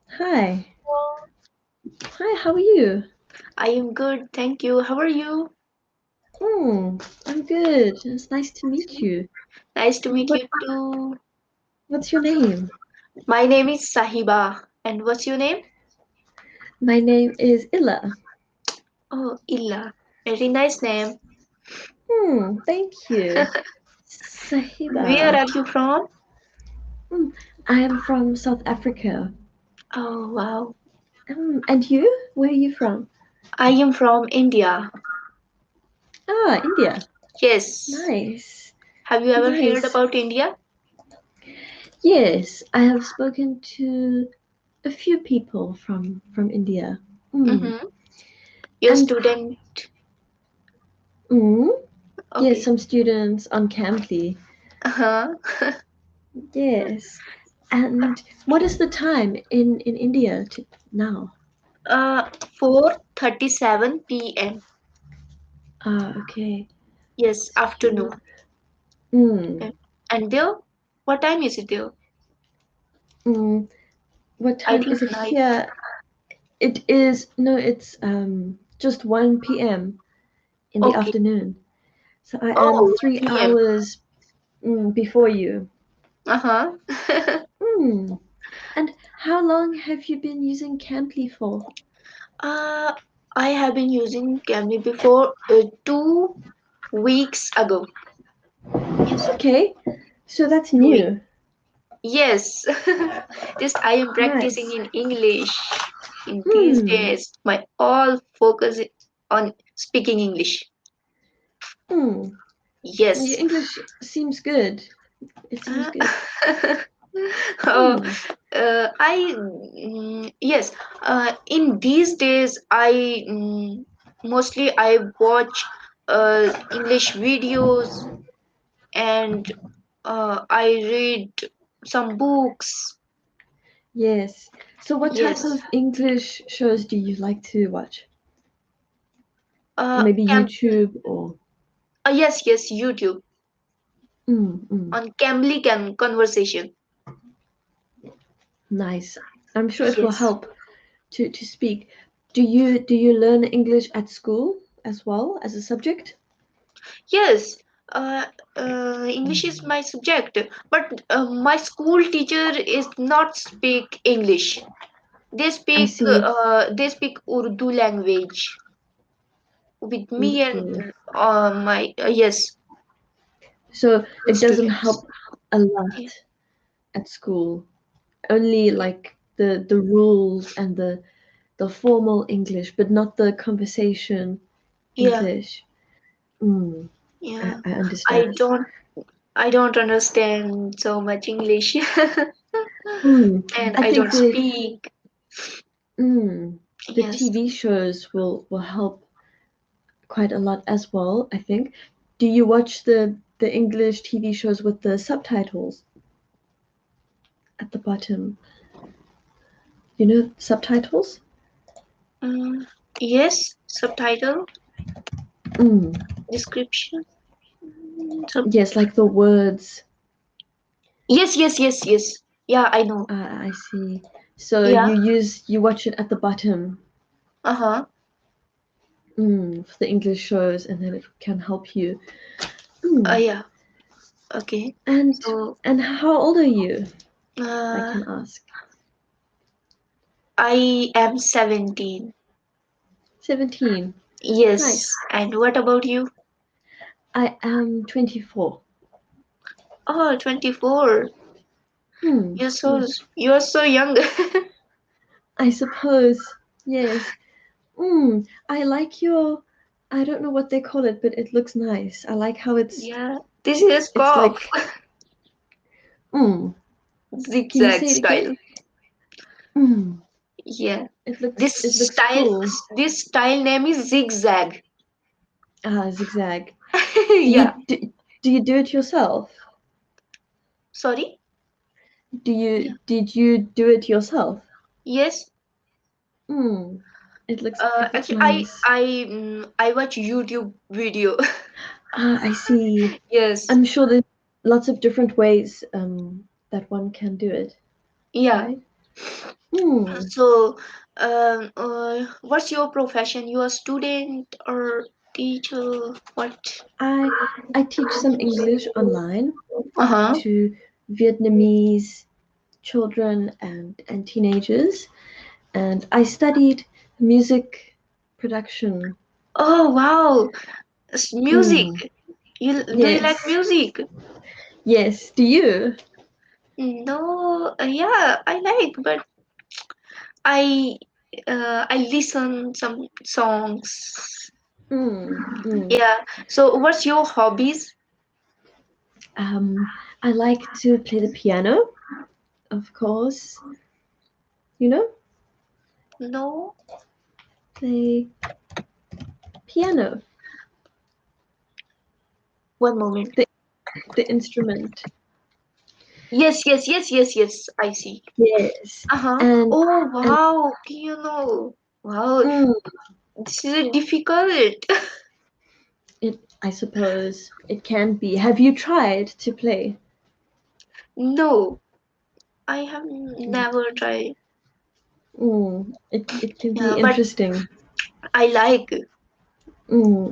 Hi. Hi, how are you? I am good, thank you. How are you? I'm good. It's nice to meet you. Nice to meet What you too. what's your name? My name is Sahiba. And what's your name? My name is Illa. Oh, Illa. Very nice name. Thank you. Where Sahiba. are you from? Hmm, I am from South Africa. Oh, wow. And you? Where are you from? I am from India. Ah, India. Yes. Nice. Have you ever heard Nice. about India? Yes, I have spoken to a few people from India. Mm. Mm-hmm. Your And student. mm, yes, Okay. some students on Cambly. Uh-huh. Yes. And what is the time in India now? Uh, 4:37 p.m. Ah, okay. Yes, afternoon. So, mm, And there? What time is it there? mm, what I time think is it night. here? It is no, it's just 1 p.m. in the Okay. afternoon. So I am Oh, 3 1 p.m. hours before you. Uh-huh. Mm. And how long have you been using Cambly for? Uh, I have been using Camry before 2 weeks ago. Yes, Okay, so that's 2 weeks. new. Yes, just I am practicing Nice. in English in these Hmm. days. My all focus on speaking English. Hmm. Your Yes. English seems good. It seems Uh, good. uh, Hmm. yes. In these days, mostly I watch English videos and I read some books. Yes. So what type Yes. of English shows do you like to watch? Uh, Maybe Cam- YouTube or yes, YouTube mm. on Cambly Conversation. Nice. I'm sure it will Yes. help to speak. Do you learn English at school as well as a subject? Yes. Uh, English is my subject, but my school teacher is not speak English. I see. They speak Urdu language with me Urdu. and my yes So it doesn't students. help a Yeah. lot at school. Only like the rules and the formal English, but not the conversation Yeah. English. Mm, I, Yeah. I I understand. don't I don't understand so much English Mm, and I I think don't speak. the Yes. TV shows will help quite a lot as well, I think. Do you watch the English TV shows with the subtitles at the bottom? You know subtitles? Mm, yes. Subtitle Mm, description. yes, like the words. Yes. Yeah, I know. I see. So Yeah. you watch it at the bottom Uh-huh. for the English shows, and then it can help you. Mm. Yeah. Okay. And So and how old are you, if I uh, can ask? I am 17. 17. Yes. Nice. And what about you? I am 24. Oh, 24. Yes. You're so young. I suppose. Yes. I like your. I don't know what they call it, but it looks nice. I like how Yeah. This is it's scarf. like. Mm. Can you Zigzag say it again? style. Mm. Yeah. It looks cool. This style name is zigzag. Ah, zigzag. Do Yeah. you do you do it yourself? Sorry? Yeah. Did you do it yourself? Yes. Hmm. It looks Actually, nice. I watch YouTube video. Ah, I see. Yes. I'm sure there's lots of different ways that one can do it, Yeah. right? Mm. So, what's your profession? You a student or teacher? What? I I teach some English online Uh-huh. to Vietnamese children and teenagers, and I studied music production. Oh, wow. Music. Mm. Do you like Yes, music? yes. Do you? No, yeah, I like, but I I listen some songs. Mm. Mm. Yeah. So, what's your hobbies? Um, I like to play the piano, of course. You know, No. play piano, One moment. the the instrument. Yes, yes, yes, yes, yes. I see. Yes, Uh-huh. and Oh, and wow. Piano. Wow. mm, This is difficult. it. I suppose it can be. Have you tried to play? No, I have Mm, never tried. it can be Yeah, but interesting. I like.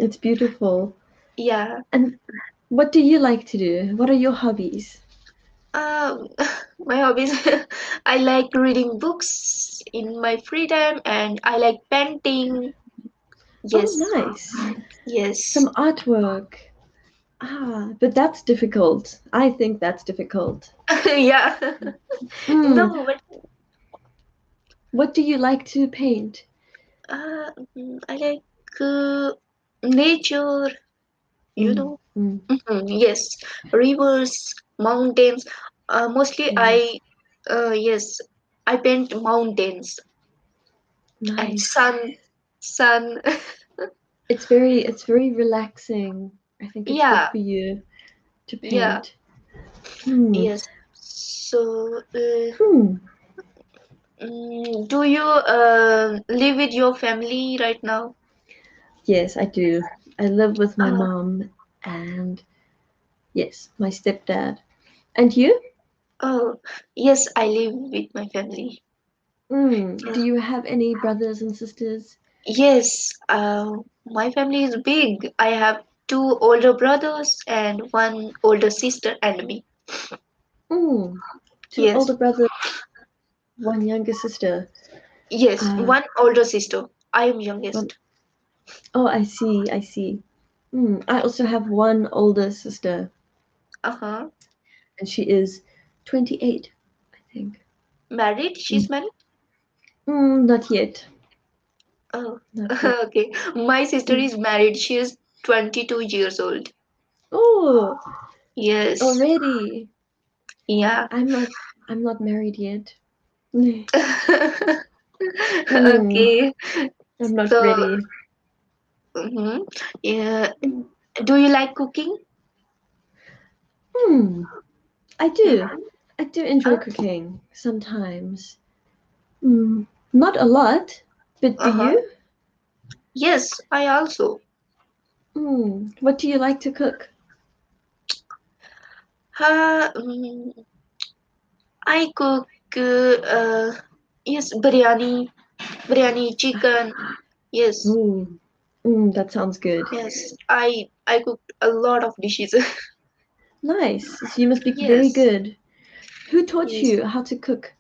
It's beautiful. Yeah. And what do you like to do? What are your hobbies? Um, my hobbies. I like reading books in my free time, and I like painting. Oh, Yes, nice. yes. Some artwork. Ah, but that's difficult. I think that's difficult. Yeah. Mm, No, but what do you like to paint? I like nature. You Mm, know. mm, Yes, rivers, mountains. Mostly mm. yes, I paint mountains and Nice. sun. It's very relaxing. I think it's good Yeah, for you to yeah, paint. Hmm. yes. So, Hmm. do you live with your family right now? Yes, I do. I live with my Uh, mom and yes, my stepdad. And you? oh, yes, I live with my family. Do you have any brothers and sisters? Yes, my family is big. I have two older brothers and one older sister and me. Mm. Two Yes, older brothers, one younger sister. yes, Uh, one older sister. I am one. youngest. Oh, I see. I see. I also have one older sister, Uh-huh. and she is 28, I think. Married? Mm. She's married? Not yet. Oh, Not yet. okay. My sister Mm. is married. She is 22 years old. Oh, Yes. already. Yeah. I'm not. I'm not married yet. Mm, Okay. I'm not So, ready. mhm. Yeah. Mm, Do you like cooking? Hmm. I do. Mhm. I do enjoy Uh, cooking sometimes. Not a lot, but do uh-huh. you? Yes, I also. What do you like to cook? Uh, mm, I cook, yes, biryani, chicken. Yes, Ooh, that sounds good. yes. I cooked a lot of dishes. Nice. So you must be very Yes, good. Who taught yes. you how to cook?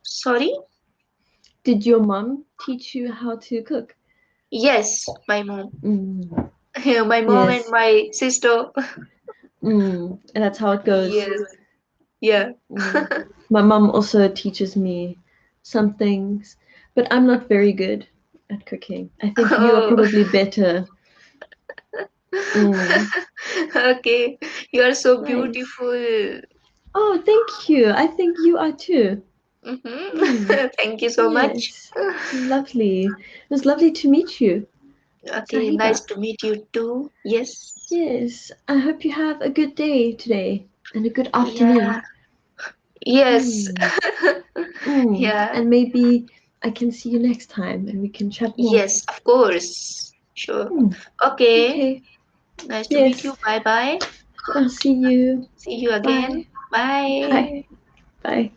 Sorry? Did your mom teach you how to cook? Yes, my mom. Mm, My mom and yes. my sister. And that's how it goes. Yes, yeah. Mm. My mom also teaches me some things, but I'm not very good at cooking. I think you are Oh, probably better. Mm, okay. You are so nice. beautiful. Oh, thank you. I think you are too. Mm, Thank you so much. yes. Lovely. It was lovely to meet you, Okay, nice Sahiba. to meet you too. Yes. Yes. I hope you have a good day today and a good Yeah. afternoon. Yes. Mm, Yeah. and maybe I can see you next time and we can chat more. Yes, of course. Sure. Mm, Okay. okay. Nice to meet Yes. you. Bye bye. I'll see you. See you again. Bye. Bye. Bye. Bye.